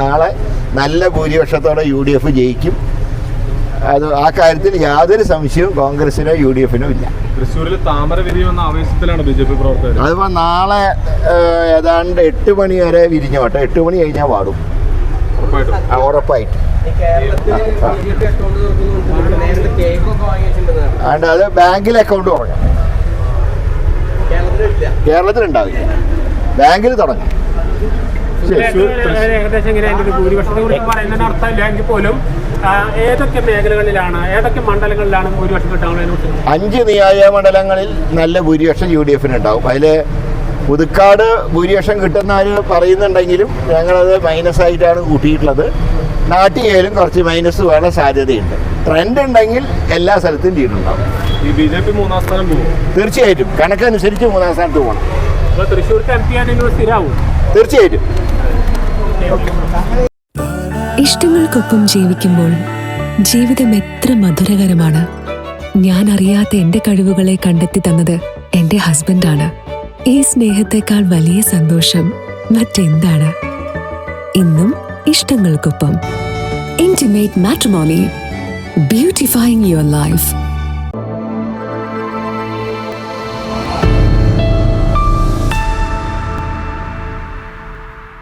നാളെ നല്ല ഭൂരിപക്ഷത്തോടെ UDF ജയിക്കും. അത് ആ കാര്യത്തിൽ യാതൊരു സംശയവും കോൺഗ്രസിനോ UDFനോ ഇല്ല. തൃശ്ശൂരിൽ താമര വിരിയുമെന്ന ആവേശത്തിലാണ് BJP പ്രവർത്തകർ. അതിപ്പോൾ നാളെ ഏതാണ്ട് 8 മണി വരെ വിരിഞ്ഞോട്ടെ. 8 മണി കഴിഞ്ഞാൽ വാടും ഉറപ്പായിട്ട്. അതുകൊണ്ട് അത് ബാങ്കിൽ അക്കൗണ്ട് തുടങ്ങാം. കേരളത്തിലുണ്ടാവില്ല, ബാങ്കിൽ തുടങ്ങാം. ഏകദേശം ഇങ്ങനെ അതിൻ്റെ ഒരു ഭൂരിപക്ഷത്തെ കുറിച്ച് പറയുന്നതിന് അർത്ഥമില്ല എങ്കിൽ പോലും ഏതൊക്കെ മേഖലകളിലാണ്, ഏതൊക്കെ മണ്ഡലങ്ങളിലാണ് ഭൂരിപക്ഷം കിട്ടാനുള്ളത്? 5 നിയോജക മണ്ഡലങ്ങളിൽ നല്ല ഭൂരിപക്ഷം UDFന് ഉണ്ടാവും. അതിൽ പുതുക്കാട് ഭൂരിപക്ഷം കിട്ടുന്നവർ പറയുന്നുണ്ടെങ്കിലും ഞങ്ങളത് മൈനസായിട്ടാണ് കൂട്ടിയിട്ടുള്ളത്. നാട്ടികയിലും കുറച്ച് മൈനസ് വേണ സാധ്യതയുണ്ട്. ട്രെൻഡ് ഉണ്ടെങ്കിൽ എല്ലാ സ്ഥലത്തും ലീഡുണ്ടാവും. ഈ BJP 3-ാം സ്ഥാനം പോകും തീർച്ചയായിട്ടും. കണക്കനുസരിച്ച് 3-ാം സ്ഥാനത്ത് പോകണം. തൃശ്ശൂർക്ക് MP ആയിട്ട് സ്ഥിരമാവും തീർച്ചയായിട്ടും. ഇഷ്ടങ്ങൾക്കൊപ്പം ജീവിക്കുമ്പോൾ ജീവിതം എത്ര മധുരകരമാണ്. ഞാൻ അറിയാത്ത എന്റെ കഴിവുകളെ കണ്ടെത്തി തന്നത് എന്റെ ഹസ്ബൻഡാണ്. ഈ സ്നേഹത്തെക്കാൾ വലിയ സന്തോഷം മറ്റെന്താണ്? ഇന്നും ഇഷ്ടങ്ങൾക്കൊപ്പം. Intimate matrimony, beautifying your life.